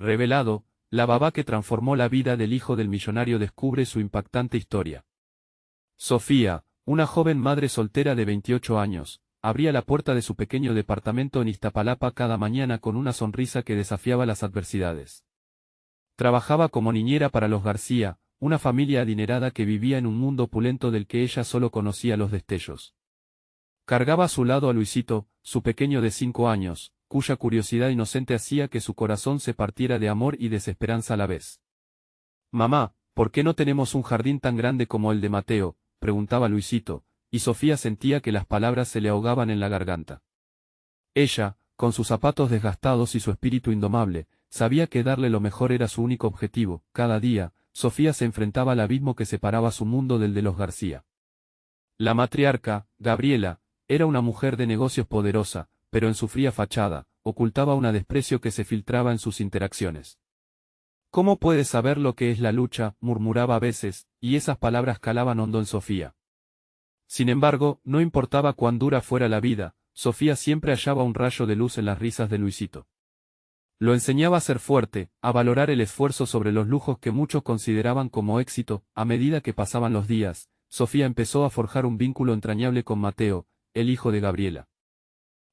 Revelado, la babá que transformó la vida del hijo del millonario descubre su impactante historia. Sofía, una joven madre soltera de 28 años, abría la puerta de su pequeño departamento en Iztapalapa cada mañana con una sonrisa que desafiaba las adversidades. Trabajaba como niñera para los García, una familia adinerada que vivía en un mundo opulento del que ella solo conocía los destellos. Cargaba a su lado a Luisito, su pequeño de 5 años, cuya curiosidad inocente hacía que su corazón se partiera de amor y desesperanza a la vez. «Mamá, ¿por qué no tenemos un jardín tan grande como el de Mateo?», preguntaba Luisito, y Sofía sentía que las palabras se le ahogaban en la garganta. Ella, con sus zapatos desgastados y su espíritu indomable, sabía que darle lo mejor era su único objetivo. Cada día, Sofía se enfrentaba al abismo que separaba su mundo del de los García. La matriarca, Gabriela, era una mujer de negocios poderosa, pero en su fría fachada, ocultaba un desprecio que se filtraba en sus interacciones. «¿Cómo puedes saber lo que es la lucha?», murmuraba a veces, y esas palabras calaban hondo en Sofía. Sin embargo, no importaba cuán dura fuera la vida, Sofía siempre hallaba un rayo de luz en las risas de Luisito. Lo enseñaba a ser fuerte, a valorar el esfuerzo sobre los lujos que muchos consideraban como éxito. A medida que pasaban los días, Sofía empezó a forjar un vínculo entrañable con Mateo, el hijo de Gabriela.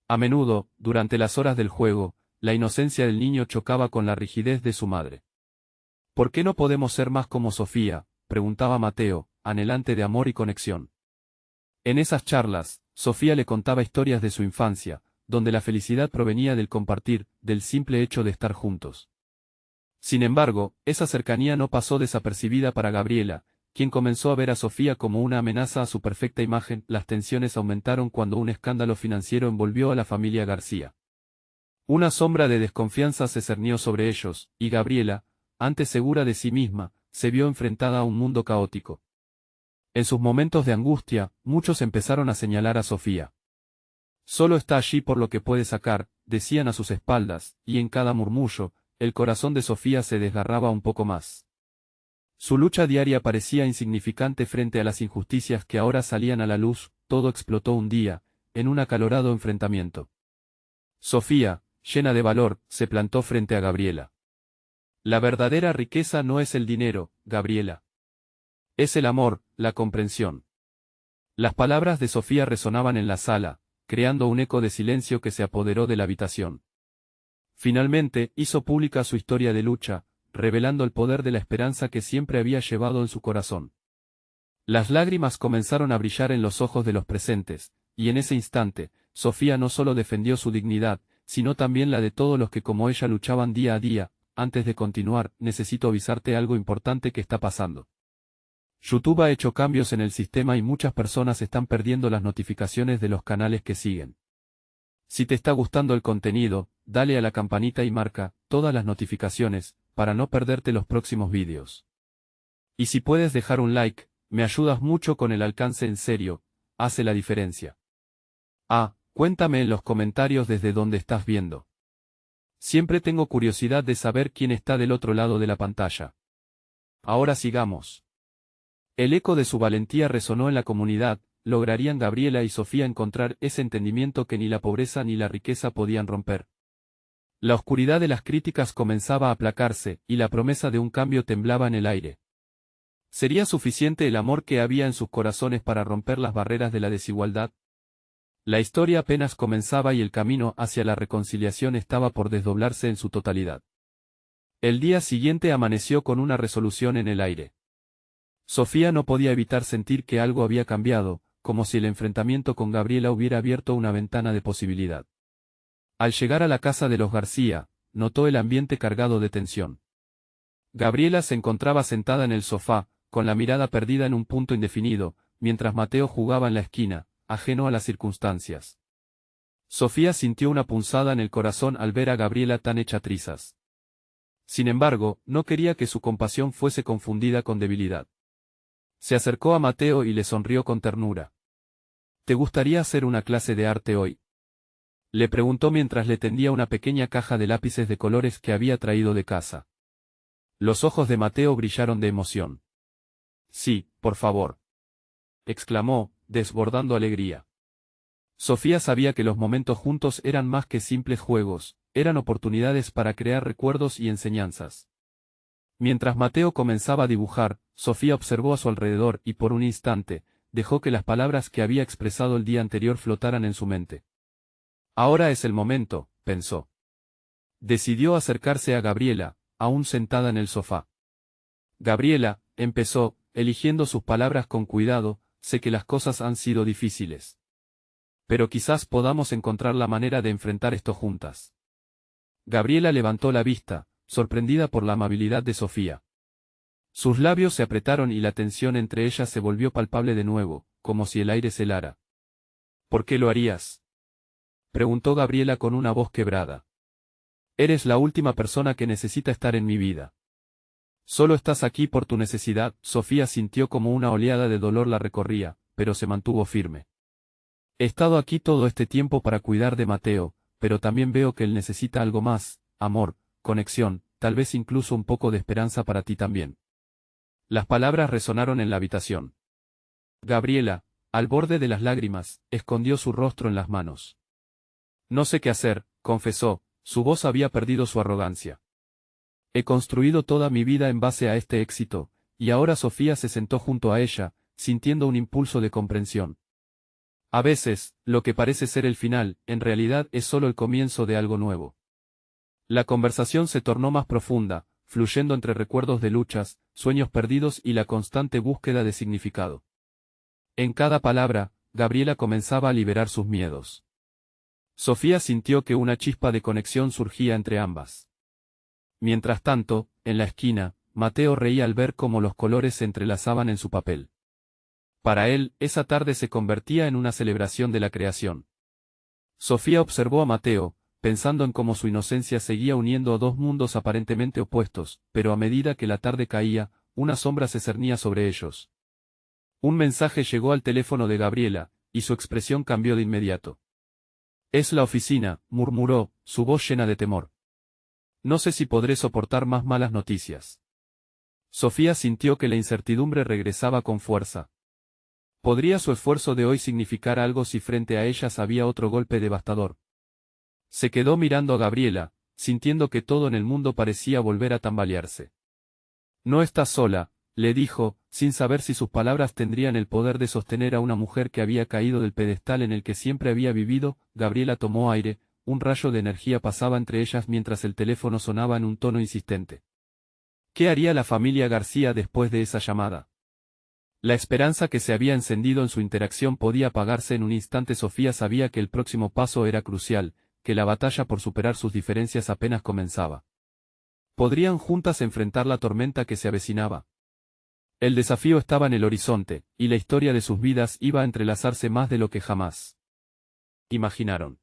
A menudo, durante las horas del juego, la inocencia del niño chocaba con la rigidez de su madre. «¿Por qué no podemos ser más como Sofía?», preguntaba Mateo, anhelante de amor y conexión. En esas charlas, Sofía le contaba historias de su infancia, donde la felicidad provenía del compartir, del simple hecho de estar juntos. Sin embargo, esa cercanía no pasó desapercibida para Gabriela, quien comenzó a ver a Sofía como una amenaza a su perfecta imagen. Las tensiones aumentaron cuando un escándalo financiero envolvió a la familia García. Una sombra de desconfianza se cernió sobre ellos, y Gabriela, antes segura de sí misma, se vio enfrentada a un mundo caótico. En sus momentos de angustia, muchos empezaron a señalar a Sofía. «Solo está allí por lo que puede sacar», decían a sus espaldas, y en cada murmullo, el corazón de Sofía se desgarraba un poco más. Su lucha diaria parecía insignificante frente a las injusticias que ahora salían a la luz. Todo explotó un día, en un acalorado enfrentamiento. Sofía, llena de valor, se plantó frente a Gabriela. «La verdadera riqueza no es el dinero, Gabriela. Es el amor, la comprensión». Las palabras de Sofía resonaban en la sala, creando un eco de silencio que se apoderó de la habitación. Finalmente, hizo pública su historia de lucha, revelando el poder de la esperanza que siempre había llevado en su corazón. Las lágrimas comenzaron a brillar en los ojos de los presentes, y en ese instante, Sofía no solo defendió su dignidad, sino también la de todos los que como ella luchaban día a día. «Antes de continuar, necesito avisarte algo importante que está pasando. YouTube ha hecho cambios en el sistema y muchas personas están perdiendo las notificaciones de los canales que siguen. Si te está gustando el contenido, dale a la campanita y marca todas las notificaciones, para no perderte los próximos vídeos. Y si puedes dejar un like, me ayudas mucho con el alcance. En serio, hace la diferencia. Cuéntame en los comentarios desde dónde estás viendo. Siempre tengo curiosidad de saber quién está del otro lado de la pantalla. Ahora sigamos. El eco de su valentía resonó en la comunidad. ¿Lograrían Gabriela y Sofía encontrar ese entendimiento que ni la pobreza ni la riqueza podían romper? La oscuridad de las críticas comenzaba a aplacarse, y la promesa de un cambio temblaba en el aire. ¿Sería suficiente el amor que había en sus corazones para romper las barreras de la desigualdad? La historia apenas comenzaba y el camino hacia la reconciliación estaba por desdoblarse en su totalidad. El día siguiente amaneció con una resolución en el aire. Sofía no podía evitar sentir que algo había cambiado, como si el enfrentamiento con Gabriela hubiera abierto una ventana de posibilidad. Al llegar a la casa de los García, notó el ambiente cargado de tensión. Gabriela se encontraba sentada en el sofá, con la mirada perdida en un punto indefinido, mientras Mateo jugaba en la esquina, ajeno a las circunstancias. Sofía sintió una punzada en el corazón al ver a Gabriela tan hecha trizas. Sin embargo, no quería que su compasión fuese confundida con debilidad. Se acercó a Mateo y le sonrió con ternura. «¿Te gustaría hacer una clase de arte hoy?», le preguntó mientras le tendía una pequeña caja de lápices de colores que había traído de casa. Los ojos de Mateo brillaron de emoción. «Sí, por favor», exclamó, desbordando alegría. Sofía sabía que los momentos juntos eran más que simples juegos, eran oportunidades para crear recuerdos y enseñanzas. Mientras Mateo comenzaba a dibujar, Sofía observó a su alrededor y por un instante, dejó que las palabras que había expresado el día anterior flotaran en su mente. Ahora es el momento, pensó. Decidió acercarse a Gabriela, aún sentada en el sofá. Gabriela, empezó, eligiendo sus palabras con cuidado, sé que las cosas han sido difíciles. Pero quizás podamos encontrar la manera de enfrentar esto juntas. Gabriela levantó la vista, sorprendida por la amabilidad de Sofía. Sus labios se apretaron y la tensión entre ellas se volvió palpable de nuevo, como si el aire se helara. ¿Por qué lo harías?, preguntó Gabriela con una voz quebrada. Eres la última persona que necesita estar en mi vida. Solo estás aquí por tu necesidad. Sofía sintió como una oleada de dolor la recorría, pero se mantuvo firme. He estado aquí todo este tiempo para cuidar de Mateo, pero también veo que él necesita algo más, amor, conexión, tal vez incluso un poco de esperanza para ti también. Las palabras resonaron en la habitación. Gabriela, al borde de las lágrimas, escondió su rostro en las manos. No sé qué hacer, confesó, su voz había perdido su arrogancia. He construido toda mi vida en base a este éxito, y ahora Sofía se sentó junto a ella, sintiendo un impulso de comprensión. A veces, lo que parece ser el final, en realidad es solo el comienzo de algo nuevo. La conversación se tornó más profunda, fluyendo entre recuerdos de luchas, sueños perdidos y la constante búsqueda de significado. En cada palabra, Gabriela comenzaba a liberar sus miedos. Sofía sintió que una chispa de conexión surgía entre ambas. Mientras tanto, en la esquina, Mateo reía al ver cómo los colores se entrelazaban en su papel. Para él, esa tarde se convertía en una celebración de la creación. Sofía observó a Mateo, pensando en cómo su inocencia seguía uniendo a dos mundos aparentemente opuestos, pero a medida que la tarde caía, una sombra se cernía sobre ellos. Un mensaje llegó al teléfono de Gabriela, y su expresión cambió de inmediato. Es la oficina, murmuró, su voz llena de temor. No sé si podré soportar más malas noticias. Sofía sintió que la incertidumbre regresaba con fuerza. ¿Podría su esfuerzo de hoy significar algo si frente a ellas había otro golpe devastador? Se quedó mirando a Gabriela, sintiendo que todo en el mundo parecía volver a tambalearse. No estás sola, le dijo, sin saber si sus palabras tendrían el poder de sostener a una mujer que había caído del pedestal en el que siempre había vivido. Gabriela tomó aire, un rayo de energía pasaba entre ellas mientras el teléfono sonaba en un tono insistente. ¿Qué haría la familia García después de esa llamada? La esperanza que se había encendido en su interacción podía apagarse en un instante. Sofía sabía que el próximo paso era crucial, que la batalla por superar sus diferencias apenas comenzaba. ¿Podrían juntas enfrentar la tormenta que se avecinaba? El desafío estaba en el horizonte, y la historia de sus vidas iba a entrelazarse más de lo que jamás imaginaron.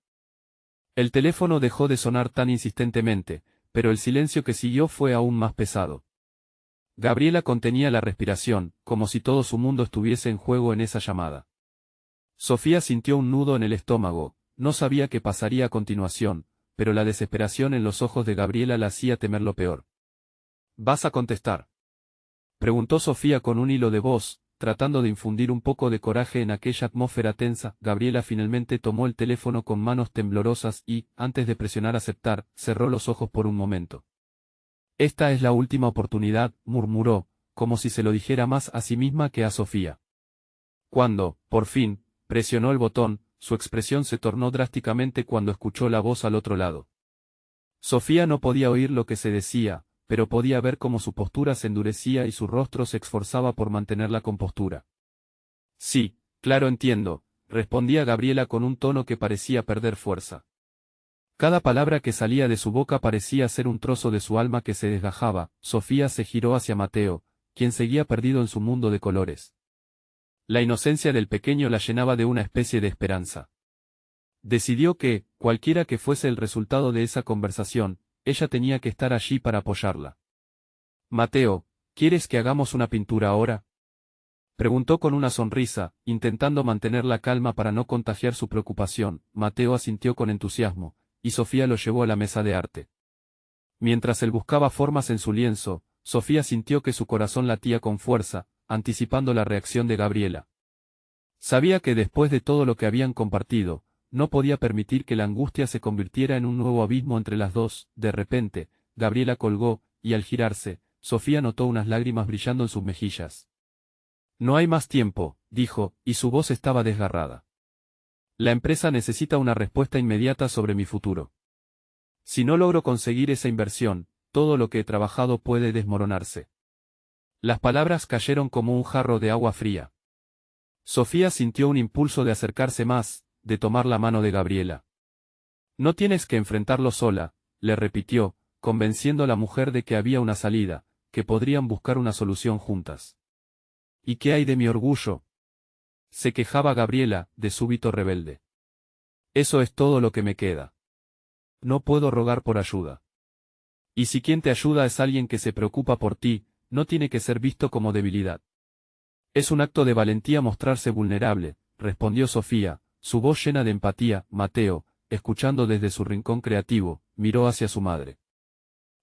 El teléfono dejó de sonar tan insistentemente, pero el silencio que siguió fue aún más pesado. Gabriela contenía la respiración, como si todo su mundo estuviese en juego en esa llamada. Sofía sintió un nudo en el estómago, no sabía qué pasaría a continuación, pero la desesperación en los ojos de Gabriela la hacía temer lo peor. ¿Vas a contestar?, preguntó Sofía con un hilo de voz, tratando de infundir un poco de coraje en aquella atmósfera tensa. Gabriela finalmente tomó el teléfono con manos temblorosas y, antes de presionar aceptar, cerró los ojos por un momento. Esta es la última oportunidad, murmuró, como si se lo dijera más a sí misma que a Sofía. Cuando, por fin, presionó el botón, su expresión se tornó drásticamente cuando escuchó la voz al otro lado. Sofía no podía oír lo que se decía, pero podía ver cómo su postura se endurecía y su rostro se esforzaba por mantener la compostura. Sí, claro, entiendo, respondía Gabriela con un tono que parecía perder fuerza. Cada palabra que salía de su boca parecía ser un trozo de su alma que se desgajaba. Sofía se giró hacia Mateo, quien seguía perdido en su mundo de colores. La inocencia del pequeño la llenaba de una especie de esperanza. Decidió que, cualquiera que fuese el resultado de esa conversación, ella tenía que estar allí para apoyarla. Mateo, ¿quieres que hagamos una pintura ahora?, preguntó con una sonrisa, intentando mantener la calma para no contagiar su preocupación. Mateo asintió con entusiasmo, y Sofía lo llevó a la mesa de arte. Mientras él buscaba formas en su lienzo, Sofía sintió que su corazón latía con fuerza, anticipando la reacción de Gabriela. Sabía que después de todo lo que habían compartido, no podía permitir que la angustia se convirtiera en un nuevo abismo entre las dos. De repente, Gabriela colgó, y al girarse, Sofía notó unas lágrimas brillando en sus mejillas. No hay más tiempo, dijo, y su voz estaba desgarrada. La empresa necesita una respuesta inmediata sobre mi futuro. Si no logro conseguir esa inversión, todo lo que he trabajado puede desmoronarse. Las palabras cayeron como un jarro de agua fría. Sofía sintió un impulso de acercarse más, de tomar la mano de Gabriela. No tienes que enfrentarlo sola, le repitió, convenciendo a la mujer de que había una salida, que podrían buscar una solución juntas. ¿Y qué hay de mi orgullo? Se quejaba Gabriela, de súbito rebelde. Eso es todo lo que me queda. No puedo rogar por ayuda. Y si quien te ayuda es alguien que se preocupa por ti, no tiene que ser visto como debilidad. Es un acto de valentía mostrarse vulnerable, respondió Sofía, su voz llena de empatía. Mateo, escuchando desde su rincón creativo, miró hacia su madre.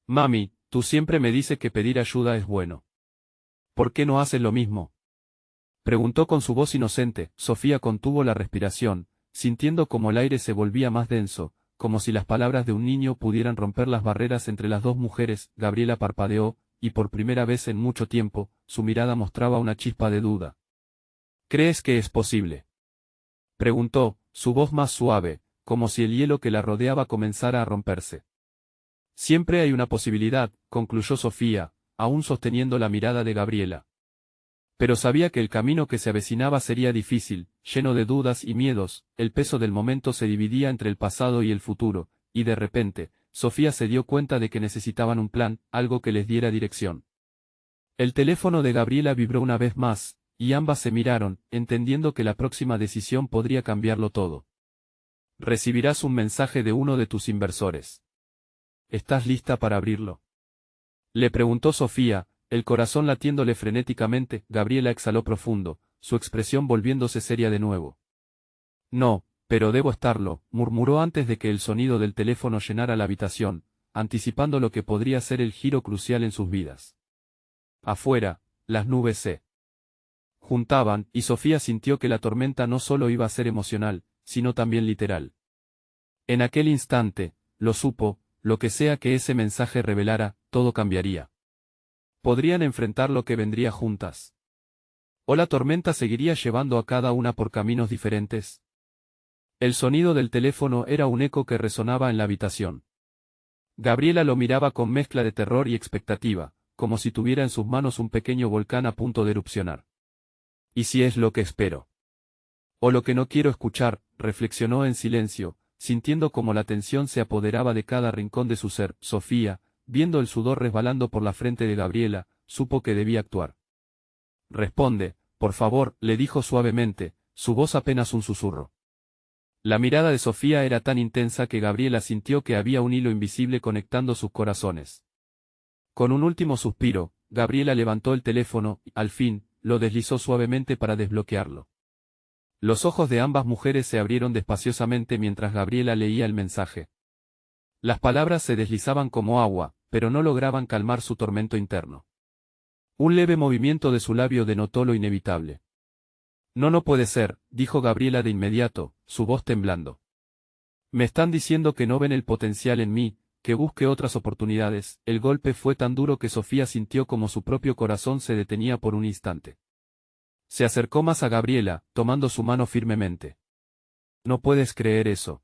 Mami, tú siempre me dices que pedir ayuda es bueno. ¿Por qué no haces lo mismo? Preguntó con su voz inocente. Sofía contuvo la respiración, sintiendo como el aire se volvía más denso, como si las palabras de un niño pudieran romper las barreras entre las dos mujeres. Gabriela parpadeó, y por primera vez en mucho tiempo, su mirada mostraba una chispa de duda. ¿Crees que es posible? Preguntó, su voz más suave, como si el hielo que la rodeaba comenzara a romperse. Siempre hay una posibilidad, concluyó Sofía, aún sosteniendo la mirada de Gabriela. Pero sabía que el camino que se avecinaba sería difícil, lleno de dudas y miedos. El peso del momento se dividía entre el pasado y el futuro, y de repente, Sofía se dio cuenta de que necesitaban un plan, algo que les diera dirección. El teléfono de Gabriela vibró una vez más, y ambas se miraron, entendiendo que la próxima decisión podría cambiarlo todo. Recibirás un mensaje de uno de tus inversores. ¿Estás lista para abrirlo? Le preguntó Sofía, el corazón latiéndole frenéticamente. Gabriela exhaló profundo, su expresión volviéndose seria de nuevo. No, pero debo estarlo, murmuró antes de que el sonido del teléfono llenara la habitación, anticipando lo que podría ser el giro crucial en sus vidas. Afuera, las nubes se juntaban, y Sofía sintió que la tormenta no solo iba a ser emocional, sino también literal. En aquel instante, lo supo, lo que sea que ese mensaje revelara, todo cambiaría. Podrían enfrentar lo que vendría juntas. ¿O la tormenta seguiría llevando a cada una por caminos diferentes? El sonido del teléfono era un eco que resonaba en la habitación. Gabriela lo miraba con mezcla de terror y expectativa, como si tuviera en sus manos un pequeño volcán a punto de erupcionar. ¿Y si es lo que espero? O lo que no quiero escuchar, reflexionó en silencio, sintiendo como la tensión se apoderaba de cada rincón de su ser. Sofía, viendo el sudor resbalando por la frente de Gabriela, supo que debía actuar. Responde, por favor, le dijo suavemente, su voz apenas un susurro. La mirada de Sofía era tan intensa que Gabriela sintió que había un hilo invisible conectando sus corazones. Con un último suspiro, Gabriela levantó el teléfono y, al fin, lo deslizó suavemente para desbloquearlo. Los ojos de ambas mujeres se abrieron despaciosamente mientras Gabriela leía el mensaje. Las palabras se deslizaban como agua, pero no lograban calmar su tormento interno. Un leve movimiento de su labio denotó lo inevitable. No puede ser, dijo Gabriela de inmediato, su voz temblando. Me están diciendo que no ven el potencial en mí, que busque otras oportunidades. El golpe fue tan duro que Sofía sintió como su propio corazón se detenía por un instante. Se acercó más a Gabriela, tomando su mano firmemente. No puedes creer eso.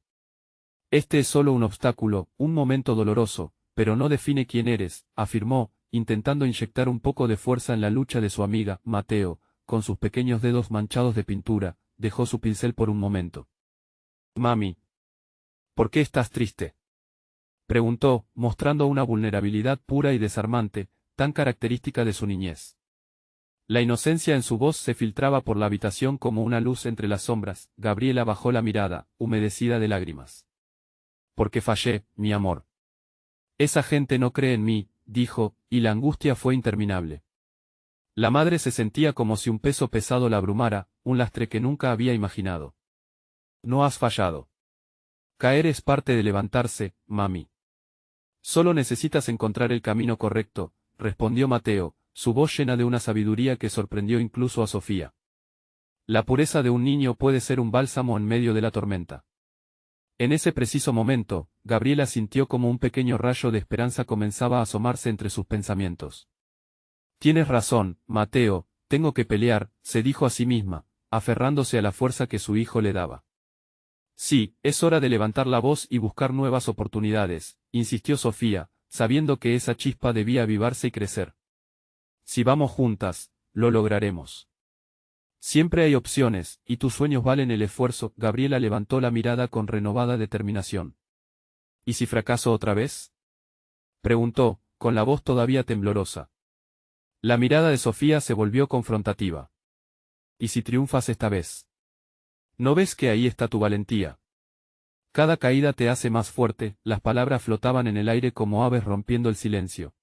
Este es solo un obstáculo, un momento doloroso, pero no define quién eres, afirmó, intentando inyectar un poco de fuerza en la lucha de su amiga. Mateo, con sus pequeños dedos manchados de pintura, dejó su pincel por un momento. Mami. ¿Por qué estás triste? Preguntó, mostrando una vulnerabilidad pura y desarmante, tan característica de su niñez. La inocencia en su voz se filtraba por la habitación como una luz entre las sombras. Gabriela bajó la mirada, humedecida de lágrimas. Porque fallé, mi amor. Esa gente no cree en mí, dijo, y la angustia fue interminable. La madre se sentía como si un peso pesado la abrumara, un lastre que nunca había imaginado. No has fallado. Caer es parte de levantarse, mami. Solo necesitas encontrar el camino correcto, respondió Mateo, su voz llena de una sabiduría que sorprendió incluso a Sofía. La pureza de un niño puede ser un bálsamo en medio de la tormenta. En ese preciso momento, Gabriela sintió como un pequeño rayo de esperanza comenzaba a asomarse entre sus pensamientos. Tienes razón, Mateo, tengo que pelear, se dijo a sí misma, aferrándose a la fuerza que su hijo le daba. Sí, es hora de levantar la voz y buscar nuevas oportunidades, insistió Sofía, sabiendo que esa chispa debía avivarse y crecer. Si vamos juntas, lo lograremos. Siempre hay opciones, y tus sueños valen el esfuerzo. Gabriela levantó la mirada con renovada determinación. ¿Y si fracaso otra vez? Preguntó, con la voz todavía temblorosa. La mirada de Sofía se volvió confrontativa. ¿Y si triunfas esta vez? ¿No ves que ahí está tu valentía? Cada caída te hace más fuerte. Las palabras flotaban en el aire como aves rompiendo el silencio.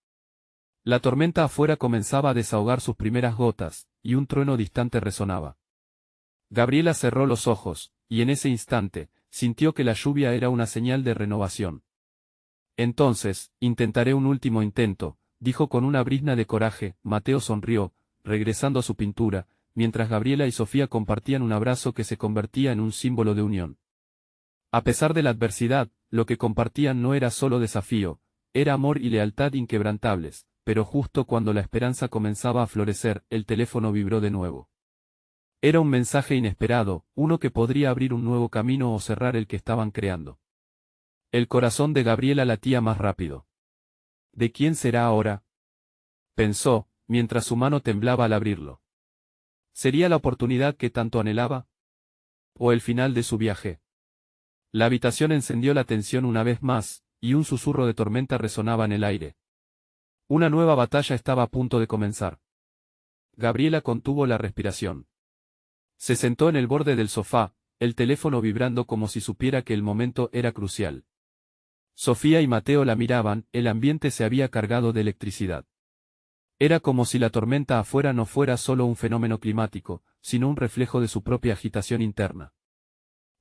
La tormenta afuera comenzaba a desahogar sus primeras gotas, y un trueno distante resonaba. Gabriela cerró los ojos, y en ese instante, sintió que la lluvia era una señal de renovación. Entonces, intentaré un último intento, dijo con una brizna de coraje. Mateo sonrió, regresando a su pintura, mientras Gabriela y Sofía compartían un abrazo que se convertía en un símbolo de unión. A pesar de la adversidad, lo que compartían no era solo desafío, era amor y lealtad inquebrantables. Pero justo cuando la esperanza comenzaba a florecer, el teléfono vibró de nuevo. Era un mensaje inesperado, uno que podría abrir un nuevo camino o cerrar el que estaban creando. El corazón de Gabriela latía más rápido. ¿De quién será ahora?, pensó, mientras su mano temblaba al abrirlo. ¿Sería la oportunidad que tanto anhelaba? ¿O el final de su viaje? La habitación encendió la tensión una vez más, y un susurro de tormenta resonaba en el aire. Una nueva batalla estaba a punto de comenzar. Gabriela contuvo la respiración. Se sentó en el borde del sofá, el teléfono vibrando como si supiera que el momento era crucial. Sofía y Mateo la miraban, el ambiente se había cargado de electricidad. Era como si la tormenta afuera no fuera solo un fenómeno climático, sino un reflejo de su propia agitación interna.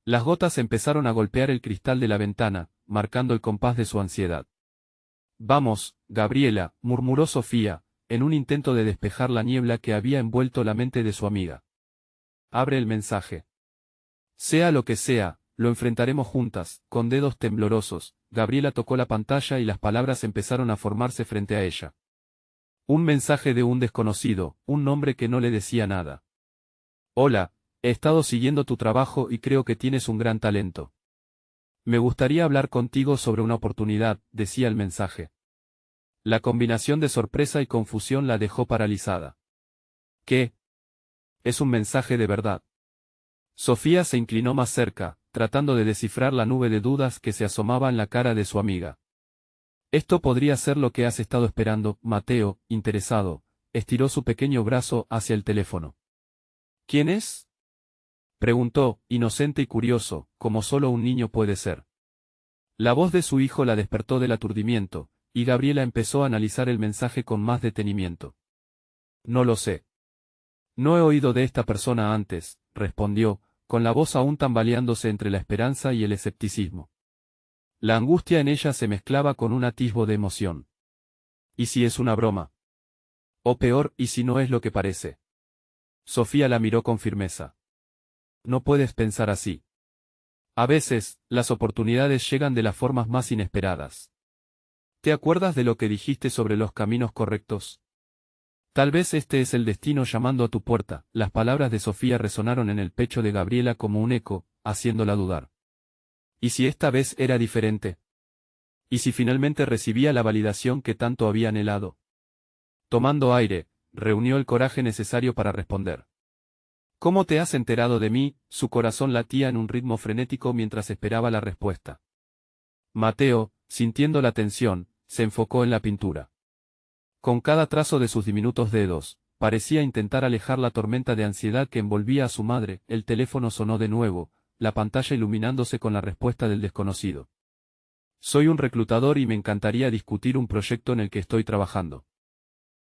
Las gotas empezaron a golpear el cristal de la ventana, marcando el compás de su ansiedad. Vamos, Gabriela, murmuró Sofía, en un intento de despejar la niebla que había envuelto la mente de su amiga. Abre el mensaje. Sea lo que sea, lo enfrentaremos juntas. Con dedos temblorosos, Gabriela tocó la pantalla y las palabras empezaron a formarse frente a ella. Un mensaje de un desconocido, un nombre que no le decía nada. Hola, he estado siguiendo tu trabajo y creo que tienes un gran talento. Me gustaría hablar contigo sobre una oportunidad, decía el mensaje. La combinación de sorpresa y confusión la dejó paralizada. ¿Qué? Es un mensaje de verdad. Sofía se inclinó más cerca, tratando de descifrar la nube de dudas que se asomaba en la cara de su amiga. Esto podría ser lo que has estado esperando. Mateo, interesado, estiró su pequeño brazo hacia el teléfono. ¿Quién es?, preguntó, inocente y curioso, como solo un niño puede ser. La voz de su hijo la despertó del aturdimiento, y Gabriela empezó a analizar el mensaje con más detenimiento. No lo sé. No he oído de esta persona antes, respondió, con la voz aún tambaleándose entre la esperanza y el escepticismo. La angustia en ella se mezclaba con un atisbo de emoción. ¿Y si es una broma? O peor, ¿y si no es lo que parece? Sofía la miró con firmeza. No puedes pensar así. A veces, las oportunidades llegan de las formas más inesperadas. ¿Te acuerdas de lo que dijiste sobre los caminos correctos? Tal vez este es el destino llamando a tu puerta. Las palabras de Sofía resonaron en el pecho de Gabriela como un eco, haciéndola dudar. ¿Y si esta vez era diferente? ¿Y si finalmente recibía la validación que tanto había anhelado? Tomando aire, reunió el coraje necesario para responder. ¿Cómo te has enterado de mí? Su corazón latía en un ritmo frenético mientras esperaba la respuesta. Mateo, sintiendo la tensión, se enfocó en la pintura. Con cada trazo de sus diminutos dedos, parecía intentar alejar la tormenta de ansiedad que envolvía a su madre. El teléfono sonó de nuevo, la pantalla iluminándose con la respuesta del desconocido. Soy un reclutador y me encantaría discutir un proyecto en el que estoy trabajando.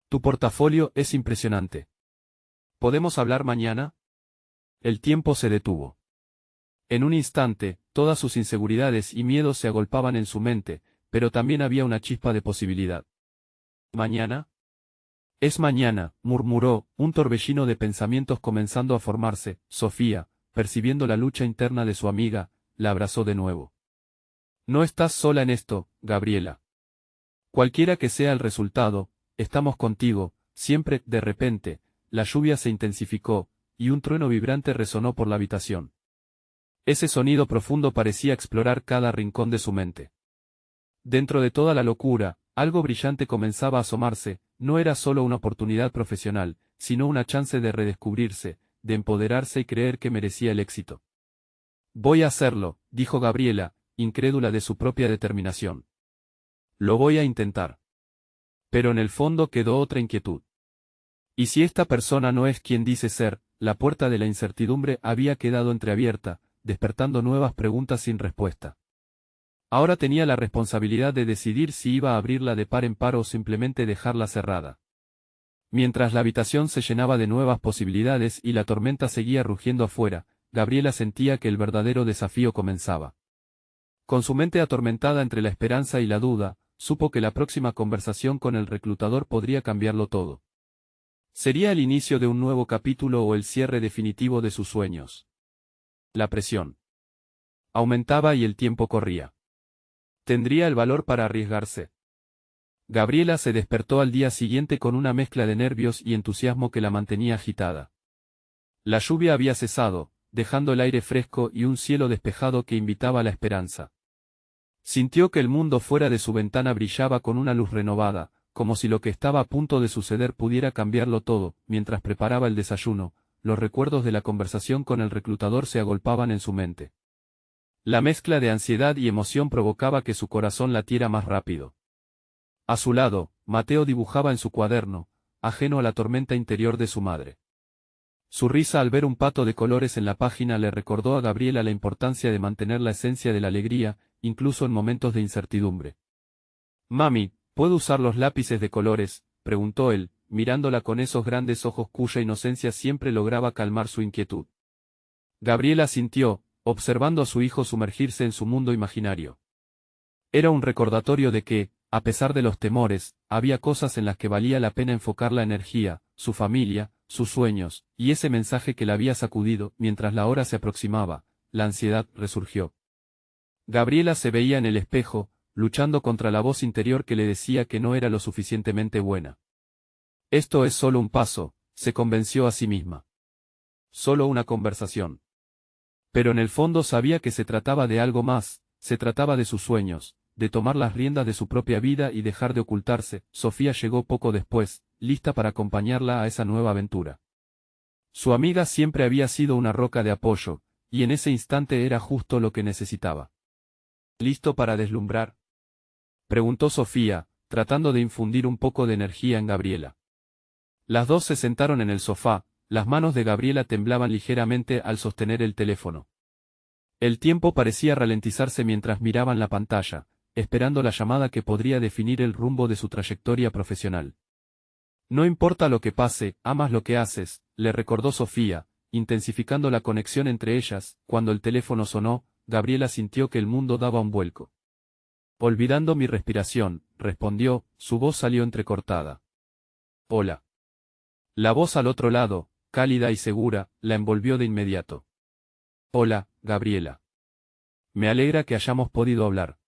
Tu portafolio es impresionante. ¿Podemos hablar mañana? El tiempo se detuvo. En un instante, todas sus inseguridades y miedos se agolpaban en su mente, pero también había una chispa de posibilidad. ¿Mañana? Es mañana, murmuró, un torbellino de pensamientos comenzando a formarse. Sofía, percibiendo la lucha interna de su amiga, la abrazó de nuevo. No estás sola en esto, Gabriela. Cualquiera que sea el resultado, estamos contigo. Siempre, de repente, la lluvia se intensificó, y un trueno vibrante resonó por la habitación. Ese sonido profundo parecía explorar cada rincón de su mente. Dentro de toda la locura, algo brillante comenzaba a asomarse. No era solo una oportunidad profesional, sino una chance de redescubrirse, de empoderarse y creer que merecía el éxito. Voy a hacerlo, dijo Gabriela, incrédula de su propia determinación. Lo voy a intentar. Pero en el fondo quedó otra inquietud. ¿Y si esta persona no es quien dice ser? La puerta de la incertidumbre había quedado entreabierta, despertando nuevas preguntas sin respuesta. Ahora tenía la responsabilidad de decidir si iba a abrirla de par en par o simplemente dejarla cerrada. Mientras la habitación se llenaba de nuevas posibilidades y la tormenta seguía rugiendo afuera, Gabriela sentía que el verdadero desafío comenzaba. Con su mente atormentada entre la esperanza y la duda, supo que la próxima conversación con el reclutador podría cambiarlo todo. Sería el inicio de un nuevo capítulo o el cierre definitivo de sus sueños. La presión aumentaba y el tiempo corría. ¿Tendría el valor para arriesgarse? Gabriela se despertó al día siguiente con una mezcla de nervios y entusiasmo que la mantenía agitada. La lluvia había cesado, dejando el aire fresco y un cielo despejado que invitaba a la esperanza. Sintió que el mundo fuera de su ventana brillaba con una luz renovada, como si lo que estaba a punto de suceder pudiera cambiarlo todo. Mientras preparaba el desayuno, los recuerdos de la conversación con el reclutador se agolpaban en su mente. La mezcla de ansiedad y emoción provocaba que su corazón latiera más rápido. A su lado, Mateo dibujaba en su cuaderno, ajeno a la tormenta interior de su madre. Su risa al ver un pato de colores en la página le recordó a Gabriela la importancia de mantener la esencia de la alegría, incluso en momentos de incertidumbre. «Mami, ¿puedo usar los lápices de colores?», preguntó él, mirándola con esos grandes ojos cuya inocencia siempre lograba calmar su inquietud. Gabriela asintió, observando a su hijo sumergirse en su mundo imaginario. Era un recordatorio de que, a pesar de los temores, había cosas en las que valía la pena enfocar la energía, su familia, sus sueños, y ese mensaje que la había sacudido. Mientras la hora se aproximaba, la ansiedad resurgió. Gabriela se veía en el espejo, luchando contra la voz interior que le decía que no era lo suficientemente buena. Esto es solo un paso, se convenció a sí misma. Solo una conversación. Pero en el fondo sabía que se trataba de algo más, se trataba de sus sueños, de tomar las riendas de su propia vida y dejar de ocultarse. Sofía llegó poco después, lista para acompañarla a esa nueva aventura. Su amiga siempre había sido una roca de apoyo, y en ese instante era justo lo que necesitaba. ¿Listo para deslumbrar?, preguntó Sofía, tratando de infundir un poco de energía en Gabriela. Las dos se sentaron en el sofá, las manos de Gabriela temblaban ligeramente al sostener el teléfono. El tiempo parecía ralentizarse mientras miraban la pantalla, esperando la llamada que podría definir el rumbo de su trayectoria profesional. No importa lo que pase, amas lo que haces, le recordó Sofía, intensificando la conexión entre ellas. Cuando el teléfono sonó, Gabriela sintió que el mundo daba un vuelco. Olvidando mi respiración, respondió, su voz salió entrecortada. Hola. La voz al otro lado, cálida y segura, la envolvió de inmediato. Hola, Gabriela. Me alegra que hayamos podido hablar.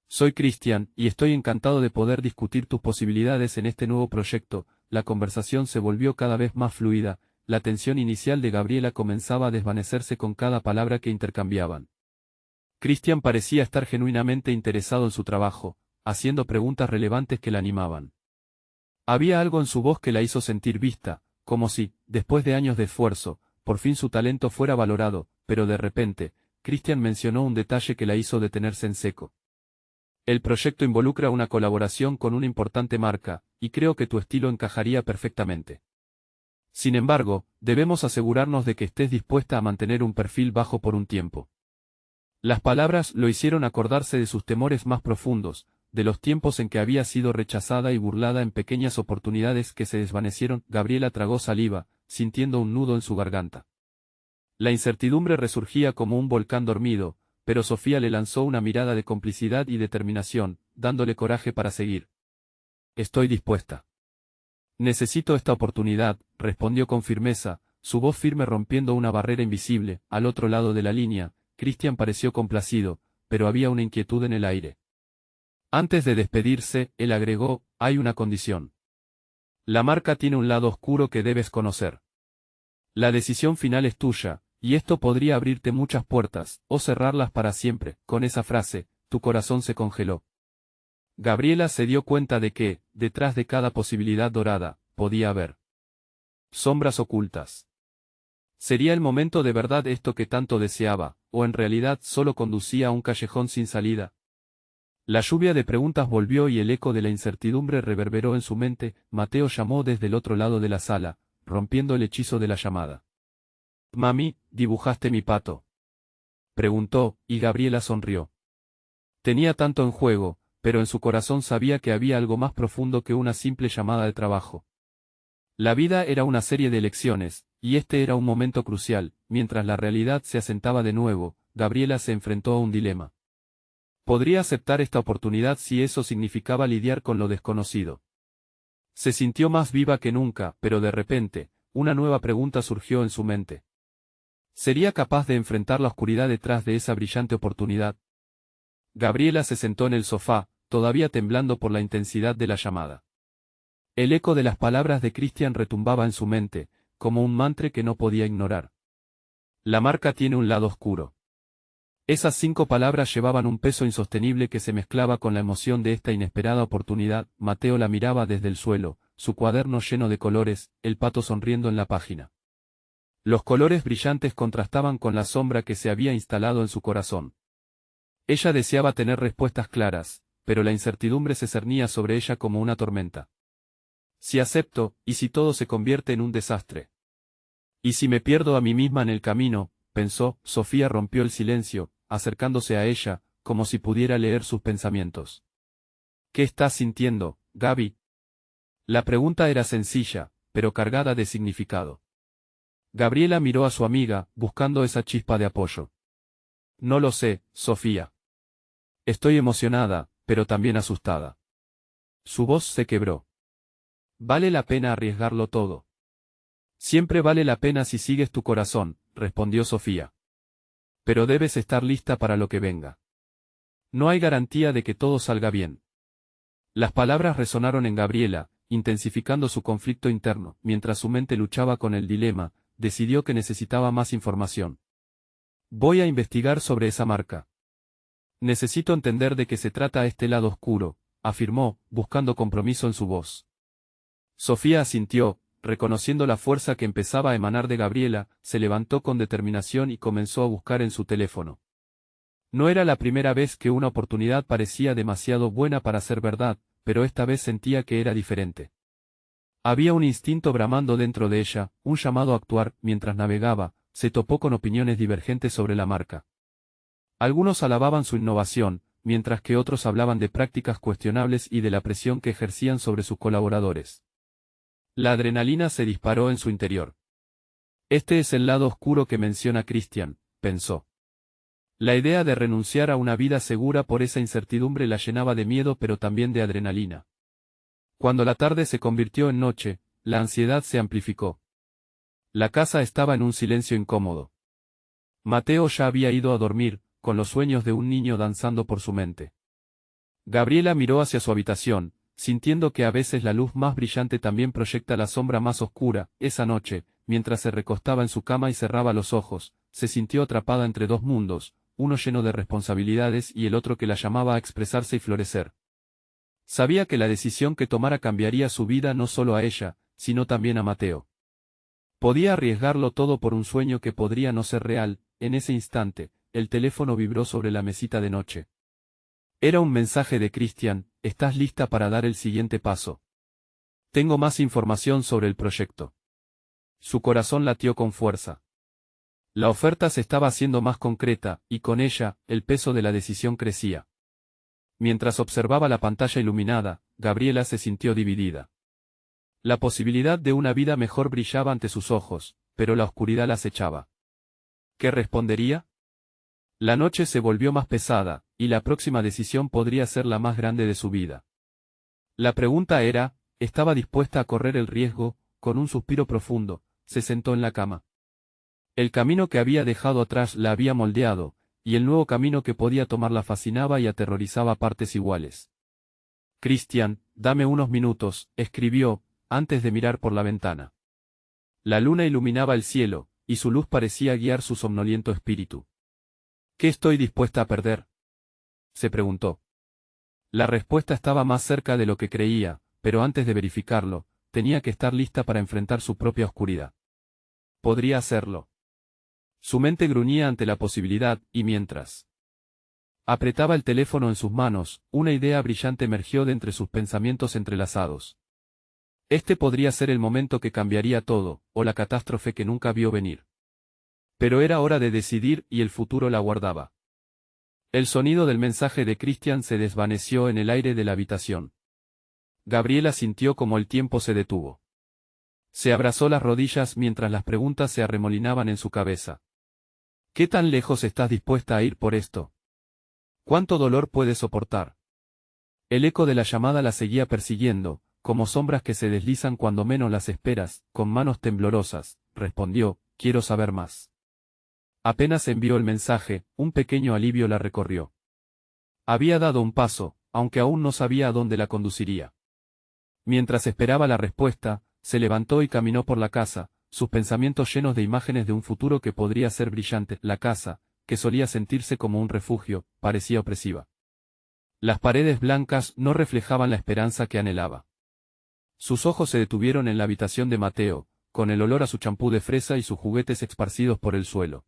Soy Cristian, y estoy encantado de poder discutir tus posibilidades en este nuevo proyecto. La conversación se volvió cada vez más fluida, la tensión inicial de Gabriela comenzaba a desvanecerse con cada palabra que intercambiaban. Cristian parecía estar genuinamente interesado en su trabajo, haciendo preguntas relevantes que la animaban. Había algo en su voz que la hizo sentir vista, como si, después de años de esfuerzo, por fin su talento fuera valorado, pero de repente, Cristian mencionó un detalle que la hizo detenerse en seco. El proyecto involucra una colaboración con una importante marca, y creo que tu estilo encajaría perfectamente. Sin embargo, debemos asegurarnos de que estés dispuesta a mantener un perfil bajo por un tiempo. Las palabras lo hicieron acordarse de sus temores más profundos, de los tiempos en que había sido rechazada y burlada en pequeñas oportunidades que se desvanecieron. Gabriela tragó saliva, sintiendo un nudo en su garganta. La incertidumbre resurgía como un volcán dormido, pero Sofía le lanzó una mirada de complicidad y determinación, dándole coraje para seguir. Estoy dispuesta. Necesito esta oportunidad, respondió con firmeza, su voz firme rompiendo una barrera invisible. Al otro lado de la línea, Cristian pareció complacido, pero había una inquietud en el aire. Antes de despedirse, él agregó, hay una condición. La marca tiene un lado oscuro que debes conocer. La decisión final es tuya, y esto podría abrirte muchas puertas, o cerrarlas para siempre. Con esa frase, tu corazón se congeló. Gabriela se dio cuenta de que, detrás de cada posibilidad dorada, podía haber sombras ocultas. ¿Sería el momento de verdad esto que tanto deseaba, o en realidad solo conducía a un callejón sin salida? La lluvia de preguntas volvió y el eco de la incertidumbre reverberó en su mente. Mateo llamó desde el otro lado de la sala, rompiendo el hechizo de la llamada. «Mami, ¿dibujaste mi pato?», preguntó, y Gabriela sonrió. Tenía tanto en juego, pero en su corazón sabía que había algo más profundo que una simple llamada de trabajo. La vida era una serie de elecciones, y este era un momento crucial. Mientras la realidad se asentaba de nuevo, Gabriela se enfrentó a un dilema. Podría aceptar esta oportunidad si eso significaba lidiar con lo desconocido. Se sintió más viva que nunca, pero de repente, una nueva pregunta surgió en su mente. ¿Sería capaz de enfrentar la oscuridad detrás de esa brillante oportunidad? Gabriela se sentó en el sofá, todavía temblando por la intensidad de la llamada. El eco de las palabras de Christian retumbaba en su mente, como un mantra que no podía ignorar. La marca tiene un lado oscuro. Esas 5 palabras llevaban un peso insostenible que se mezclaba con la emoción de esta inesperada oportunidad. Mateo la miraba desde el suelo, su cuaderno lleno de colores, el pato sonriendo en la página. Los colores brillantes contrastaban con la sombra que se había instalado en su corazón. Ella deseaba tener respuestas claras, pero la incertidumbre se cernía sobre ella como una tormenta. Si acepto, y si todo se convierte en un desastre. Y si me pierdo a mí misma en el camino, pensó. Sofía rompió el silencio, acercándose a ella, como si pudiera leer sus pensamientos. ¿Qué estás sintiendo, Gaby? La pregunta era sencilla, pero cargada de significado. Gabriela miró a su amiga, buscando esa chispa de apoyo. No lo sé, Sofía. Estoy emocionada, pero también asustada. Su voz se quebró. Vale la pena arriesgarlo todo. Siempre vale la pena si sigues tu corazón, respondió Sofía. Pero debes estar lista para lo que venga. No hay garantía de que todo salga bien. Las palabras resonaron en Gabriela, intensificando su conflicto interno. Mientras su mente luchaba con el dilema, decidió que necesitaba más información. Voy a investigar sobre esa marca. Necesito entender de qué se trata este lado oscuro, afirmó, buscando compromiso en su voz. Sofía asintió, reconociendo la fuerza que empezaba a emanar de Gabriela, se levantó con determinación y comenzó a buscar en su teléfono. No era la primera vez que una oportunidad parecía demasiado buena para ser verdad, pero esta vez sentía que era diferente. Había un instinto bramando dentro de ella, un llamado a actuar. Mientras navegaba, se topó con opiniones divergentes sobre la marca. Algunos alababan su innovación, mientras que otros hablaban de prácticas cuestionables y de la presión que ejercían sobre sus colaboradores. La adrenalina se disparó en su interior. Este es el lado oscuro que menciona Christian, pensó. La idea de renunciar a una vida segura por esa incertidumbre la llenaba de miedo pero también de adrenalina. Cuando la tarde se convirtió en noche, la ansiedad se amplificó. La casa estaba en un silencio incómodo. Mateo ya había ido a dormir, con los sueños de un niño danzando por su mente. Gabriela miró hacia su habitación, sintiendo que a veces la luz más brillante también proyecta la sombra más oscura. Esa noche, mientras se recostaba en su cama y cerraba los ojos, se sintió atrapada entre 2 mundos, uno lleno de responsabilidades y el otro que la llamaba a expresarse y florecer. Sabía que la decisión que tomara cambiaría su vida no solo a ella, sino también a Mateo. Podía arriesgarlo todo por un sueño que podría no ser real. En ese instante, el teléfono vibró sobre la mesita de noche. Era un mensaje de Christian: ¿estás lista para dar el siguiente paso? Tengo más información sobre el proyecto. Su corazón latió con fuerza. La oferta se estaba haciendo más concreta, y con ella, el peso de la decisión crecía. Mientras observaba la pantalla iluminada, Gabriela se sintió dividida. La posibilidad de una vida mejor brillaba ante sus ojos, pero la oscuridad la acechaba. ¿Qué respondería? La noche se volvió más pesada, y la próxima decisión podría ser la más grande de su vida. La pregunta era, ¿estaba dispuesta a correr el riesgo? Con un suspiro profundo, se sentó en la cama. El camino que había dejado atrás la había moldeado, y el nuevo camino que podía tomar la fascinaba y aterrorizaba a partes iguales. Christian, dame unos minutos, escribió, antes de mirar por la ventana. La luna iluminaba el cielo, y su luz parecía guiar su somnoliento espíritu. ¿Qué estoy dispuesta a perder?, se preguntó. La respuesta estaba más cerca de lo que creía, pero antes de verificarlo, tenía que estar lista para enfrentar su propia oscuridad. Podría hacerlo. Su mente gruñía ante la posibilidad, y mientras apretaba el teléfono en sus manos, una idea brillante emergió de entre sus pensamientos entrelazados. Este podría ser el momento que cambiaría todo, o la catástrofe que nunca vio venir. Pero era hora de decidir y el futuro la guardaba. El sonido del mensaje de Christian se desvaneció en el aire de la habitación. Gabriela sintió como el tiempo se detuvo. Se abrazó las rodillas mientras las preguntas se arremolinaban en su cabeza. ¿Qué tan lejos estás dispuesta a ir por esto? ¿Cuánto dolor puedes soportar? El eco de la llamada la seguía persiguiendo, como sombras que se deslizan cuando menos las esperas. Con manos temblorosas, respondió, quiero saber más. Apenas envió el mensaje, un pequeño alivio la recorrió. Había dado un paso, aunque aún no sabía a dónde la conduciría. Mientras esperaba la respuesta, se levantó y caminó por la casa, sus pensamientos llenos de imágenes de un futuro que podría ser brillante. La casa, que solía sentirse como un refugio, parecía opresiva. Las paredes blancas no reflejaban la esperanza que anhelaba. Sus ojos se detuvieron en la habitación de Mateo, con el olor a su champú de fresa y sus juguetes esparcidos por el suelo.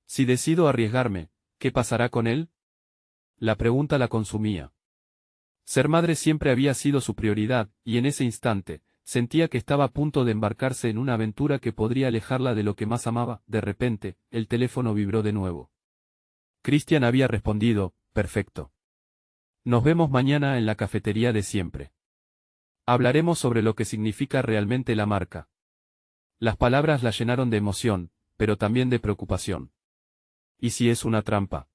Si decido arriesgarme, ¿qué pasará con él? La pregunta la consumía. Ser madre siempre había sido su prioridad, y en ese instante, sentía que estaba a punto de embarcarse en una aventura que podría alejarla de lo que más amaba. De repente, el teléfono vibró de nuevo. Christian había respondido, perfecto. Nos vemos mañana en la cafetería de siempre. Hablaremos sobre lo que significa realmente la marca. Las palabras la llenaron de emoción, pero también de preocupación. ¿Y si es una trampa?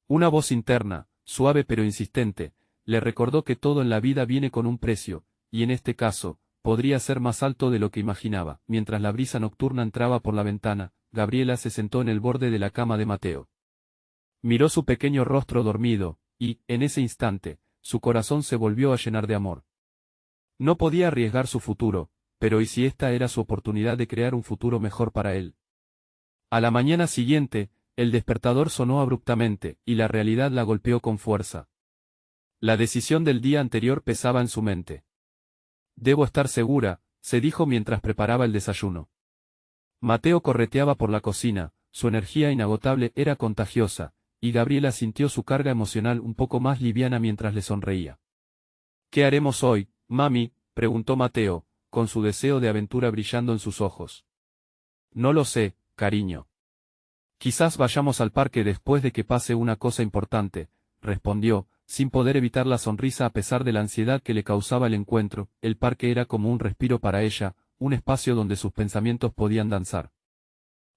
Una voz interna, suave pero insistente, le recordó que todo en la vida viene con un precio, y en este caso, podría ser más alto de lo que imaginaba. Mientras la brisa nocturna entraba por la ventana, Gabriela se sentó en el borde de la cama de Mateo. Miró su pequeño rostro dormido, y, en ese instante, su corazón se volvió a llenar de amor. No podía arriesgar su futuro, pero ¿y si esta era su oportunidad de crear un futuro mejor para él? A la mañana siguiente, el despertador sonó abruptamente, y la realidad la golpeó con fuerza. La decisión del día anterior pesaba en su mente. Debo estar segura, se dijo mientras preparaba el desayuno. Mateo correteaba por la cocina, su energía inagotable era contagiosa, y Gabriela sintió su carga emocional un poco más liviana mientras le sonreía. ¿Qué haremos hoy, mami?, preguntó Mateo, con su deseo de aventura brillando en sus ojos. No lo sé, cariño. Quizás vayamos al parque después de que pase una cosa importante, respondió, sin poder evitar la sonrisa a pesar de la ansiedad que le causaba el encuentro. El parque era como un respiro para ella, un espacio donde sus pensamientos podían danzar.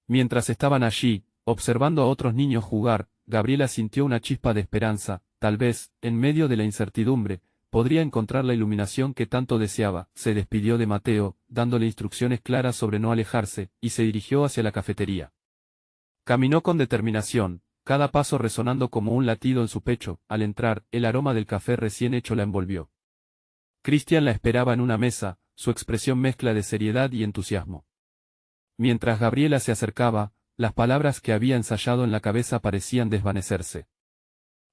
Mientras estaban allí, observando a otros niños jugar, Gabriela sintió una chispa de esperanza. Tal vez, en medio de la incertidumbre, podría encontrar la iluminación que tanto deseaba. Se despidió de Mateo, dándole instrucciones claras sobre no alejarse, y se dirigió hacia la cafetería. Caminó con determinación, cada paso resonando como un latido en su pecho. Al entrar, el aroma del café recién hecho la envolvió. Christian la esperaba en una mesa, su expresión mezcla de seriedad y entusiasmo. Mientras Gabriela se acercaba, las palabras que había ensayado en la cabeza parecían desvanecerse.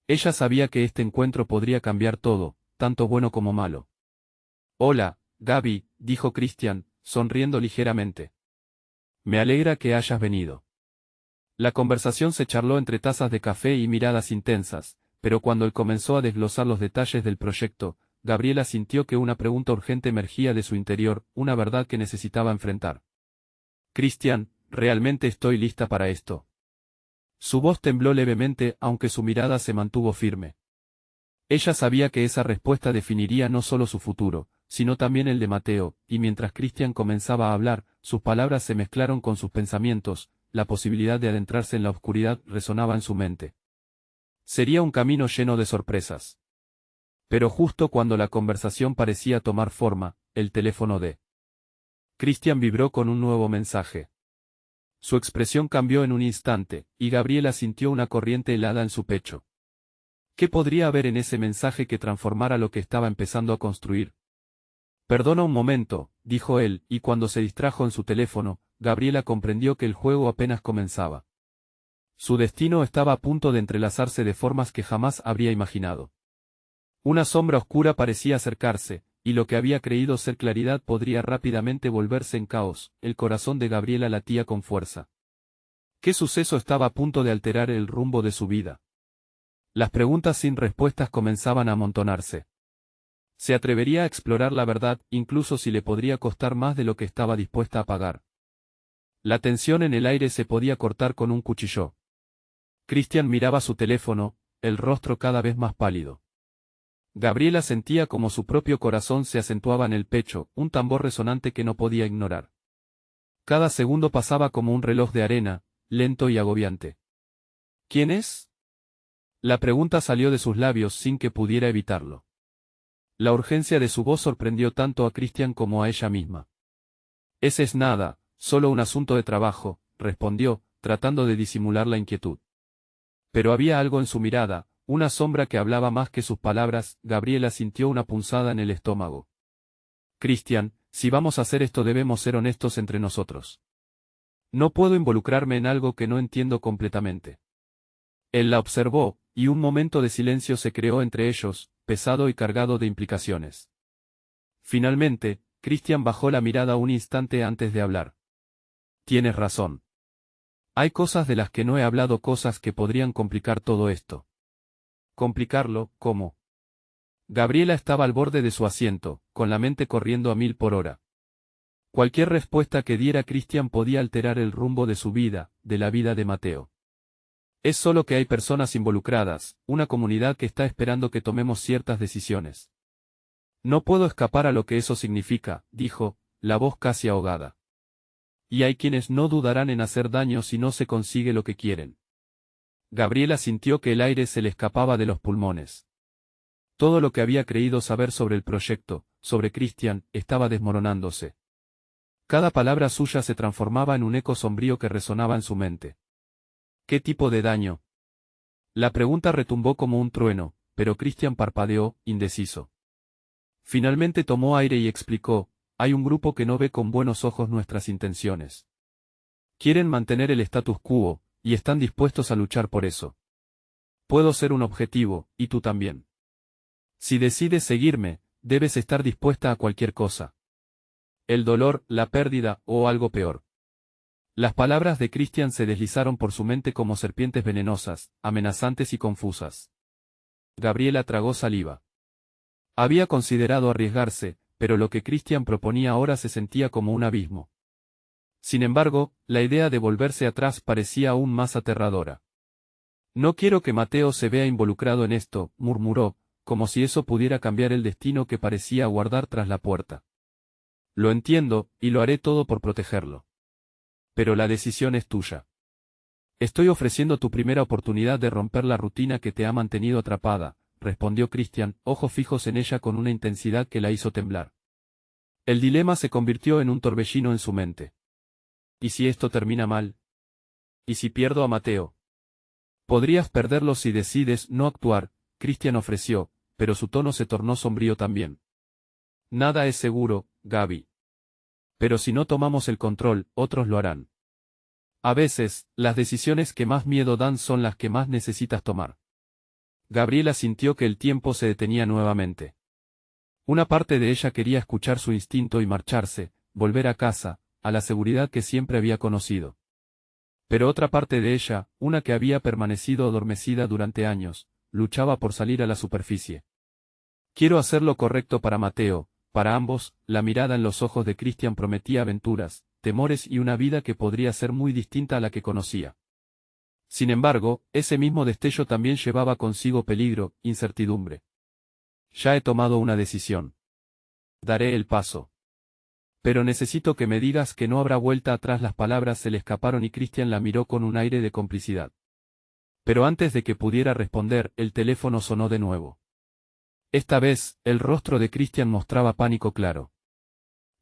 Ella sabía que este encuentro podría cambiar todo, tanto bueno como malo. Hola, Gaby, dijo Christian, sonriendo ligeramente. Me alegra que hayas venido. La conversación se charló entre tazas de café y miradas intensas, pero cuando él comenzó a desglosar los detalles del proyecto, Gabriela sintió que una pregunta urgente emergía de su interior, una verdad que necesitaba enfrentar. Christian, ¿realmente estoy lista para esto? Su voz tembló levemente, aunque su mirada se mantuvo firme. Ella sabía que esa respuesta definiría no solo su futuro, sino también el de Mateo, y mientras Christian comenzaba a hablar, sus palabras se mezclaron con sus pensamientos. La posibilidad de adentrarse en la oscuridad resonaba en su mente. Sería un camino lleno de sorpresas. Pero justo cuando la conversación parecía tomar forma, el teléfono de Christian vibró con un nuevo mensaje. Su expresión cambió en un instante, y Gabriela sintió una corriente helada en su pecho. ¿Qué podría haber en ese mensaje que transformara lo que estaba empezando a construir? Perdona un momento, dijo él, y cuando se distrajo en su teléfono, Gabriela comprendió que el juego apenas comenzaba. Su destino estaba a punto de entrelazarse de formas que jamás habría imaginado. Una sombra oscura parecía acercarse, y lo que había creído ser claridad podría rápidamente volverse en caos. El corazón de Gabriela latía con fuerza. ¿Qué suceso estaba a punto de alterar el rumbo de su vida? Las preguntas sin respuestas comenzaban a amontonarse. ¿Se atrevería a explorar la verdad, incluso si le podría costar más de lo que estaba dispuesta a pagar? La tensión en el aire se podía cortar con un cuchillo. Christian miraba su teléfono, el rostro cada vez más pálido. Gabriela sentía como su propio corazón se acentuaba en el pecho, un tambor resonante que no podía ignorar. Cada segundo pasaba como un reloj de arena, lento y agobiante. ¿Quién es? La pregunta salió de sus labios sin que pudiera evitarlo. La urgencia de su voz sorprendió tanto a Christian como a ella misma. Ese es nada, solo un asunto de trabajo, respondió, tratando de disimular la inquietud. Pero había algo en su mirada, una sombra que hablaba más que sus palabras. Gabriela sintió una punzada en el estómago. Christian, si vamos a hacer esto debemos ser honestos entre nosotros. No puedo involucrarme en algo que no entiendo completamente. Él la observó, y un momento de silencio se creó entre ellos, pesado y cargado de implicaciones. Finalmente, Christian bajó la mirada un instante antes de hablar. Tienes razón. Hay cosas de las que no he hablado, cosas que podrían complicar todo esto. ¿Complicarlo? ¿Cómo? Gabriela estaba al borde de su asiento, con la mente corriendo a 1000 por hora. Cualquier respuesta que diera Christian podía alterar el rumbo de su vida, de la vida de Mateo. Es solo que hay personas involucradas, una comunidad que está esperando que tomemos ciertas decisiones. No puedo escapar a lo que eso significa, dijo, la voz casi ahogada. Y hay quienes no dudarán en hacer daño si no se consigue lo que quieren. Gabriela sintió que el aire se le escapaba de los pulmones. Todo lo que había creído saber sobre el proyecto, sobre Christian, estaba desmoronándose. Cada palabra suya se transformaba en un eco sombrío que resonaba en su mente. ¿Qué tipo de daño? La pregunta retumbó como un trueno, pero Christian parpadeó, indeciso. Finalmente tomó aire y explicó, hay un grupo que no ve con buenos ojos nuestras intenciones. Quieren mantener el status quo, y están dispuestos a luchar por eso. Puedo ser un objetivo, y tú también. Si decides seguirme, debes estar dispuesta a cualquier cosa. El dolor, la pérdida, o algo peor. Las palabras de Christian se deslizaron por su mente como serpientes venenosas, amenazantes y confusas. Gabriela tragó saliva. Había considerado arriesgarse, pero lo que Christian proponía ahora se sentía como un abismo. Sin embargo, la idea de volverse atrás parecía aún más aterradora. No quiero que Mateo se vea involucrado en esto, murmuró, como si eso pudiera cambiar el destino que parecía aguardar tras la puerta. Lo entiendo, y lo haré todo por protegerlo. Pero la decisión es tuya. Estoy ofreciendo tu primera oportunidad de romper la rutina que te ha mantenido atrapada, respondió Christian, ojos fijos en ella con una intensidad que la hizo temblar. El dilema se convirtió en un torbellino en su mente. ¿Y si esto termina mal? ¿Y si pierdo a Mateo? Podrías perderlo si decides no actuar, Christian ofreció, pero su tono se tornó sombrío también. Nada es seguro, Gaby. Pero si no tomamos el control, otros lo harán. A veces, las decisiones que más miedo dan son las que más necesitas tomar. Gabriela sintió que el tiempo se detenía nuevamente. Una parte de ella quería escuchar su instinto y marcharse, volver a casa, a la seguridad que siempre había conocido. Pero otra parte de ella, una que había permanecido adormecida durante años, luchaba por salir a la superficie. Quiero hacer lo correcto para Mateo, para ambos. La mirada en los ojos de Christian prometía aventuras, temores y una vida que podría ser muy distinta a la que conocía. Sin embargo, ese mismo destello también llevaba consigo peligro, incertidumbre. Ya he tomado una decisión. Daré el paso. Pero necesito que me digas que no habrá vuelta atrás. Las palabras se le escaparon y Christian la miró con un aire de complicidad. Pero antes de que pudiera responder, el teléfono sonó de nuevo. Esta vez, el rostro de Christian mostraba pánico claro.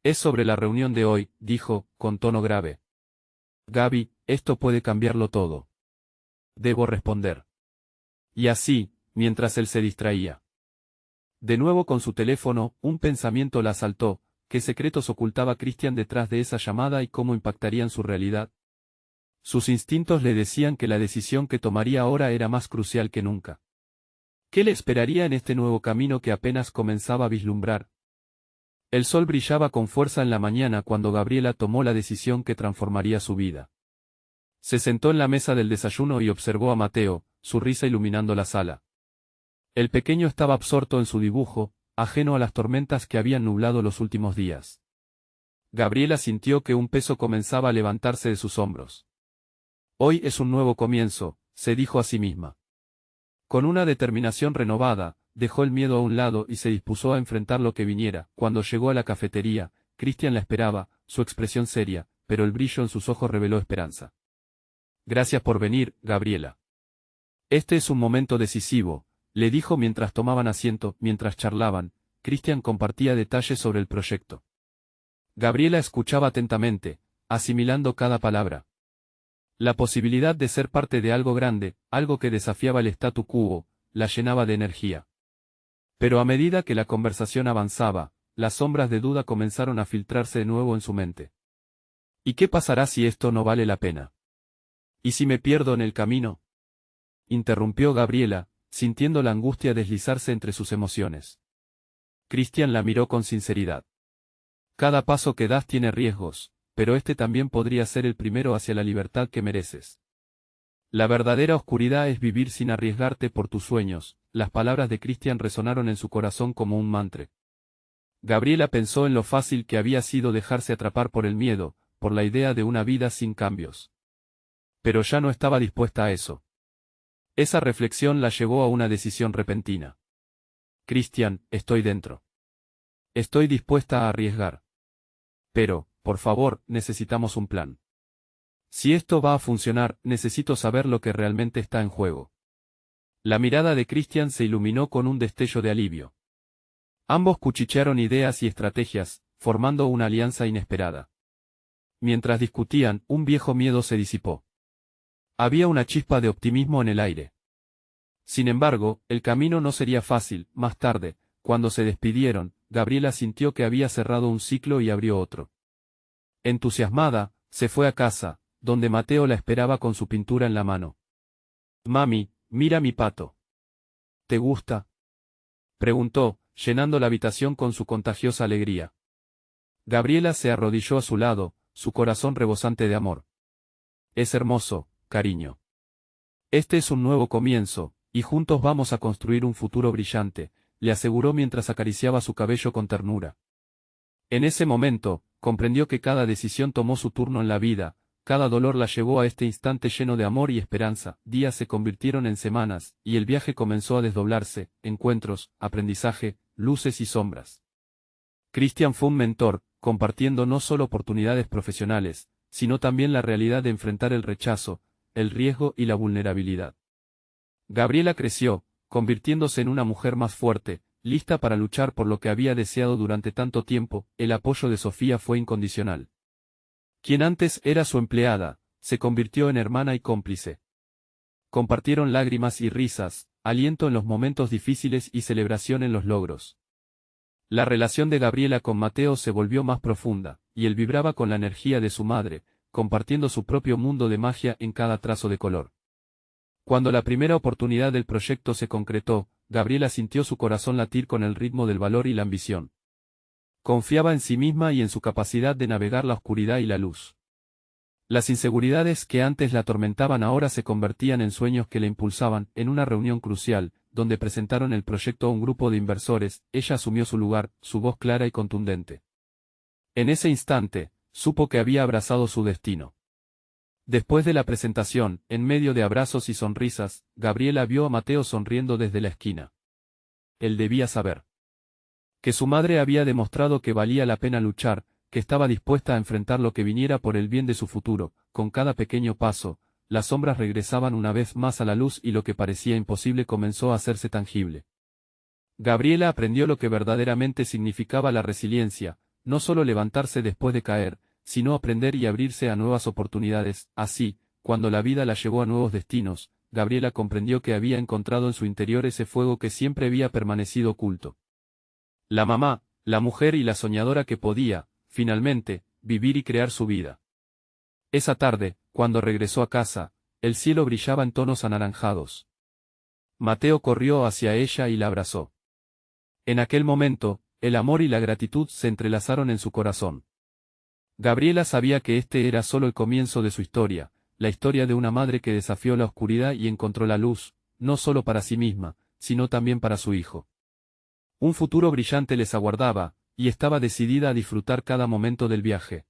Es sobre la reunión de hoy, dijo, con tono grave. Gaby, esto puede cambiarlo todo. Debo responder. Y así, mientras él se distraía. De nuevo con su teléfono, un pensamiento la asaltó: ¿qué secretos ocultaba Christian detrás de esa llamada y cómo impactarían su realidad? Sus instintos le decían que la decisión que tomaría ahora era más crucial que nunca. ¿Qué le esperaría en este nuevo camino que apenas comenzaba a vislumbrar? El sol brillaba con fuerza en la mañana cuando Gabriela tomó la decisión que transformaría su vida. Se sentó en la mesa del desayuno y observó a Mateo, su risa iluminando la sala. El pequeño estaba absorto en su dibujo, ajeno a las tormentas que habían nublado los últimos días. Gabriela sintió que un peso comenzaba a levantarse de sus hombros. Hoy es un nuevo comienzo, se dijo a sí misma. Con una determinación renovada, dejó el miedo a un lado y se dispuso a enfrentar lo que viniera. Cuando llegó a la cafetería, Christian la esperaba, su expresión seria, pero el brillo en sus ojos reveló esperanza. Gracias por venir, Gabriela. Este es un momento decisivo, le dijo mientras tomaban asiento. Mientras charlaban, Christian compartía detalles sobre el proyecto. Gabriela escuchaba atentamente, asimilando cada palabra. La posibilidad de ser parte de algo grande, algo que desafiaba el statu quo, la llenaba de energía. Pero a medida que la conversación avanzaba, las sombras de duda comenzaron a filtrarse de nuevo en su mente. ¿Y qué pasará si esto no vale la pena? ¿Y si me pierdo en el camino? Interrumpió Gabriela, sintiendo la angustia deslizarse entre sus emociones. Christian la miró con sinceridad. Cada paso que das tiene riesgos, pero este también podría ser el primero hacia la libertad que mereces. La verdadera oscuridad es vivir sin arriesgarte por tus sueños. Las palabras de Christian resonaron en su corazón como un mantra. Gabriela pensó en lo fácil que había sido dejarse atrapar por el miedo, por la idea de una vida sin cambios. Pero ya no estaba dispuesta a eso. Esa reflexión la llevó a una decisión repentina. Christian, estoy dentro. Estoy dispuesta a arriesgar. Pero, por favor, necesitamos un plan. Si esto va a funcionar, necesito saber lo que realmente está en juego. La mirada de Christian se iluminó con un destello de alivio. Ambos cuchichearon ideas y estrategias, formando una alianza inesperada. Mientras discutían, un viejo miedo se disipó. Había una chispa de optimismo en el aire. Sin embargo, el camino no sería fácil. Más tarde, cuando se despidieron, Gabriela sintió que había cerrado un ciclo y abrió otro. Entusiasmada, se fue a casa, donde Mateo la esperaba con su pintura en la mano. «Mami, mira mi pato. ¿Te gusta?», preguntó, llenando la habitación con su contagiosa alegría. Gabriela se arrodilló a su lado, su corazón rebosante de amor. «Es hermoso, cariño. Este es un nuevo comienzo, y juntos vamos a construir un futuro brillante», le aseguró mientras acariciaba su cabello con ternura. En ese momento, comprendió que cada decisión tomó su turno en la vida, cada dolor la llevó a este instante lleno de amor y esperanza. Días se convirtieron en semanas, y el viaje comenzó a desdoblarse: encuentros, aprendizaje, luces y sombras. Christian fue un mentor, compartiendo no solo oportunidades profesionales, sino también la realidad de enfrentar el rechazo, el riesgo y la vulnerabilidad. Gabriela creció, convirtiéndose en una mujer más fuerte, lista para luchar por lo que había deseado durante tanto tiempo. El apoyo de Sofía fue incondicional. Quien antes era su empleada, se convirtió en hermana y cómplice. Compartieron lágrimas y risas, aliento en los momentos difíciles y celebración en los logros. La relación de Gabriela con Mateo se volvió más profunda, y él vibraba con la energía de su madre, compartiendo su propio mundo de magia en cada trazo de color. Cuando la primera oportunidad del proyecto se concretó, Gabriela sintió su corazón latir con el ritmo del valor y la ambición. Confiaba en sí misma y en su capacidad de navegar la oscuridad y la luz. Las inseguridades que antes la atormentaban ahora se convertían en sueños que le impulsaban. En una reunión crucial, donde presentaron el proyecto a un grupo de inversores, ella asumió su lugar, su voz clara y contundente. En ese instante, supo que había abrazado su destino. Después de la presentación, en medio de abrazos y sonrisas, Gabriela vio a Mateo sonriendo desde la esquina. Él debía saber que su madre había demostrado que valía la pena luchar, que estaba dispuesta a enfrentar lo que viniera por el bien de su futuro. Con cada pequeño paso, las sombras regresaban una vez más a la luz y lo que parecía imposible comenzó a hacerse tangible. Gabriela aprendió lo que verdaderamente significaba la resiliencia: no solo levantarse después de caer, sino aprender y abrirse a nuevas oportunidades. Así, cuando la vida la llevó a nuevos destinos, Gabriela comprendió que había encontrado en su interior ese fuego que siempre había permanecido oculto. La mamá, la mujer y la soñadora que podía, finalmente, vivir y crear su vida. Esa tarde, cuando regresó a casa, el cielo brillaba en tonos anaranjados. Mateo corrió hacia ella y la abrazó. En aquel momento, el amor y la gratitud se entrelazaron en su corazón. Gabriela sabía que este era solo el comienzo de su historia, la historia de una madre que desafió la oscuridad y encontró la luz, no solo para sí misma, sino también para su hijo. Un futuro brillante les aguardaba, y estaba decidida a disfrutar cada momento del viaje.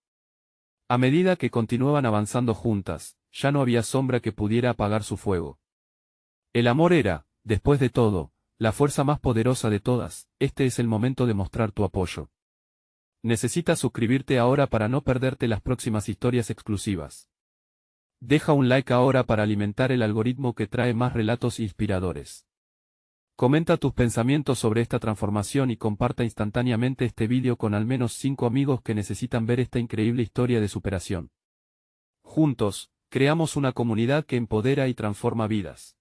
A medida que continuaban avanzando juntas, ya no había sombra que pudiera apagar su fuego. El amor era, después de todo, la fuerza más poderosa de todas. Este es el momento de mostrar tu apoyo. Necesitas suscribirte ahora para no perderte las próximas historias exclusivas. Deja un like ahora para alimentar el algoritmo que trae más relatos inspiradores. Comenta tus pensamientos sobre esta transformación y comparta instantáneamente este vídeo con al menos 5 amigos que necesitan ver esta increíble historia de superación. Juntos, creamos una comunidad que empodera y transforma vidas.